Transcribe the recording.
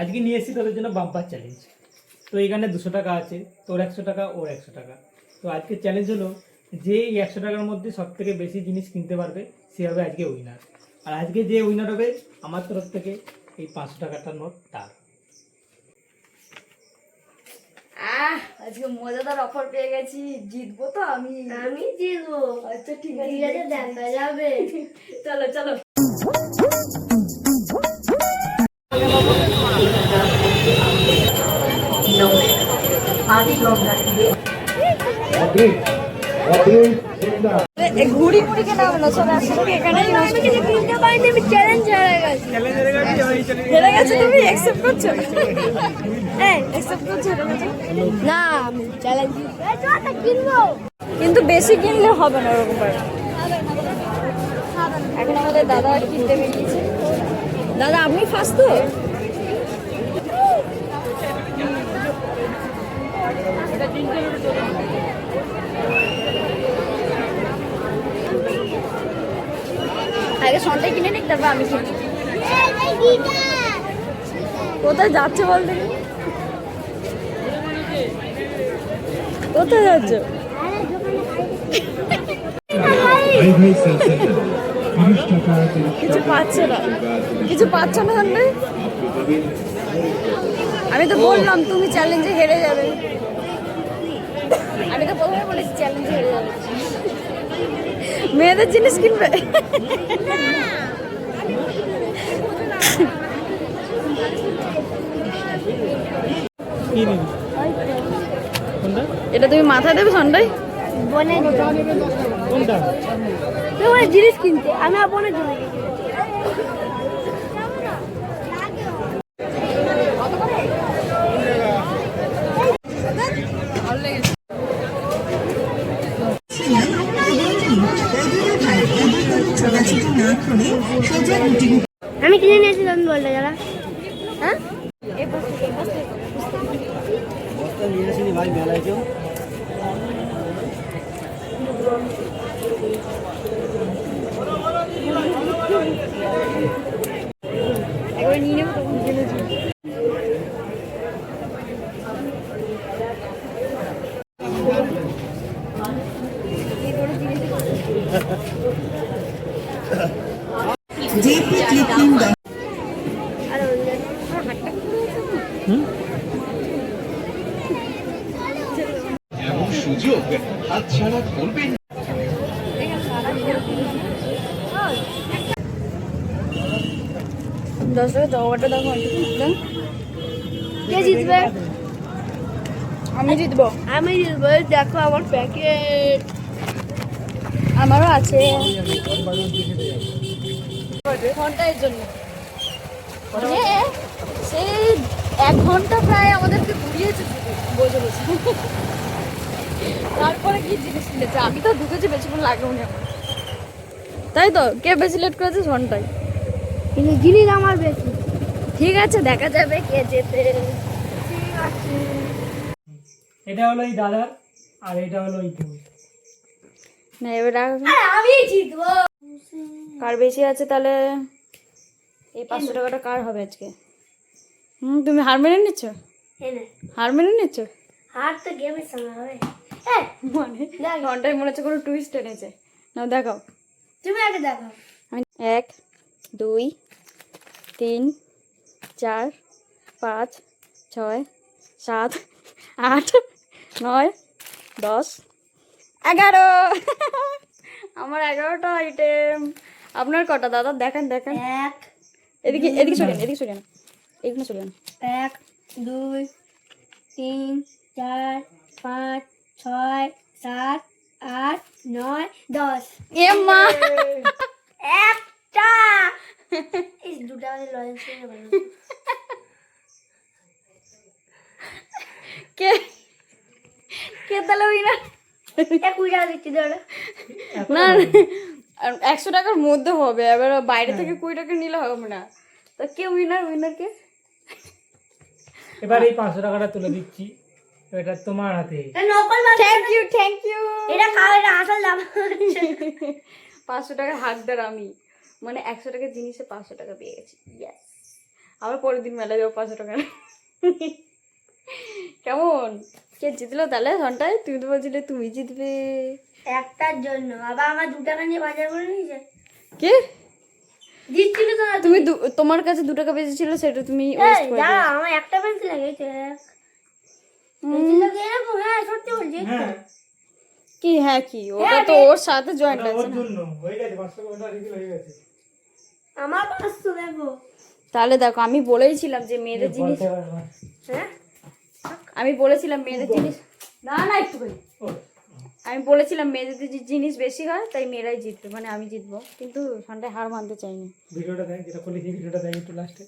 আজকে নিয়ে এসেছি তোদের জন্য বাম্পার চ্যালেঞ্জ। তো এখানে 200 টাকা আছে, তোর 100 টাকা, ওর 100 টাকা। তো আজকে চ্যালেঞ্জ হলো যে এই 100 টাকার মধ্যে সব থেকে বেশি জিনিস কিনতে পারবে সে হবে আজকে উইনার। আর আজকে যে উইনার হবে আমার তরফ থেকে এই 500 টাকাটার নোট তার। আজকে মজাদার অফার পেয়ে গেছি, জিতবো তো আমি জিতবো। আচ্ছা ঠিক আছে, দেখা যাবে। চলো চলো। ঘুড়ি ঘুড়ি কেনা হলো সব একসাথে এখানেই কিনতে পারিনি, আমি চ্যালেঞ্জ হেরে গেছে। তুমি অ্যাকসেপ্ট করছো? হ্যাঁ অ্যাকসেপ্ট করছো? না আমি চ্যালেঞ্জ কিনবো, কিন্তু বেশি কিনলে হবে না ওরকম করে। এখন আমাদের দাদা কিনতে বেরিয়েছে। দাদা আপনি ফার্স্ট তো? আগে সন্ধ্যে কিনে নিক, তারপর আমি কিনি। কোথায় যাচ্ছে বল দেখি, কোথায় যাচ্ছ? কিছু পাচ্ছে না, কিছু পাচ্ছ না সন্ধ্যে। আমি তো বললাম তুমি চ্যালেঞ্জে হেরে যাবে, আমি তো প্রথমে বলেছি চ্যালেঞ্জে হেরে যাবে। মেয়েদের জিনিস কিনবে? এটা তুমি মাথায় দেবে সন্ধ্যায়? কোনটা তোমার জিনিস কিনতে আমি বোনের জন্য আমি কিনে নিয়েছি। আমি বলতে যারা হ্যাঁ ভাই মেলায় কেউ একবার নিয়ে নেবো তখন কিনেছি। সুযোগ হাতছাড়া করবেন। 10 টাকা জবাটা দেখো। কে জিতবে? আমি জিতবো। আমি জিতবো। দেখো আমার প্যাকেট, আমারও আছে ঘন্টার জন্য। সেই 1 ঘন্টা প্রায় আমাদেরকে ঘুরিয়েছে বসে বসে। তারপরে কি জিনিস কিনেছে? আমি তো ঢুকেছি, বেশিক্ষণ লাগেও না আমার। তাই তো, কে বেশি লেট করেছে? ঘন্টায়। কিন্তু জিনিস আমার বেশি। ঠিক আছে, দেখা যাবে কে জেতে। ঠিক আছে, এটা হলো এই দাদার আর এটা হলো এই তুমি। না এবার আমি জিতবো। কার বেশি আছে তাহলে? এই 500 টাকাটা কার হবে আজকে? তুমি হার মেনে নিচ্ছ? হার মেনে নিচ্ছ? হার তো গেমের সঙ্গে হবে। মানে ঘন্টায় মনে হচ্ছে কোনো টুইস্ট এনেছে। নাও দেখাও, তুমি আগে দেখাও। 1 2 3 4 5 6 7 8 9 10 11। আমার 11টা আইটেম। আপনার কটা দাদা? দেখেন দেখেন। এদিকে এদিকে চলেন, এদিকে চলেন, এখানে চলেন। 1 2 3 4 5 6 7 8 9 10। এ মা, একটা এই দুটো আমাদের লয়েন্স করে ভালো। কে কে তাহলে উইনার? 20 টাকা দিচ্ছি দাঁড়া। না 100 টাকার মধ্যে হবে, এবার বাইরে থেকে 20 টাকা নিলে হবে না। তো কে উইনার? উইনার কে? এবার এই 500 টাকাটা তুলে দিচ্ছি, এটা তোমার হাতে। Thank you thank you. এটা খাও, এটা আসল দাম। 500 টাকার হাকদার আমি, মানে 100 টাকার জিনিসে 500 টাকা পেয়ে গেছি। ইয়েস। আবার পরের দিন মেলায় যাবো 500 টাকা। কেমন? কে জিতলো তাহলে ঘন্টায়? তুমি তো বলছিলে তুমি জিতবে। একটার জন্য বাবা আমার 2 টাকা নিয়ে বাজার করে নিয়েছে। কে জিতছিল তো না তুমি? তোমার কাছে 2 টাকা বেঁচে ছিল, সেটা তুমি ওয়েস্ট করে দাঁড়া, দিয়েছো। আমার একটা পেন্সিল লেগেছে। পেন্সিল লাগে এরকম, হ্যাঁ সত্যি বলছি। হ্যাঁ কি হ্যাঁ কি? ওটা তো ওর সাথে জয়েন্ট ওটা আছে ওর না? জন্য হয়ে গেছে, 500 টাকা রিফিল হয়ে গেছে। আমার 500 দেখো। তাহলে দেখো, আমি বলেইছিলাম যে মেয়েদের জিনিস, বলতে পারবো না। হ্যাঁ আমি বলেছিলাম মেয়েদের জিনিস, না না একটু করে। ও, আমি বলেছিলাম মেয়েদের যে জিনিস বেশি হয় তাই মেয়েরাই জিতবে, মানে আমি জিতবো, কিন্তু সন্ধ্যায় হার মানতে চাইনি। ভিডিওটা দেখ, যেটা করলি সেই ভিডিওটা দেখ একটু লাস্টে।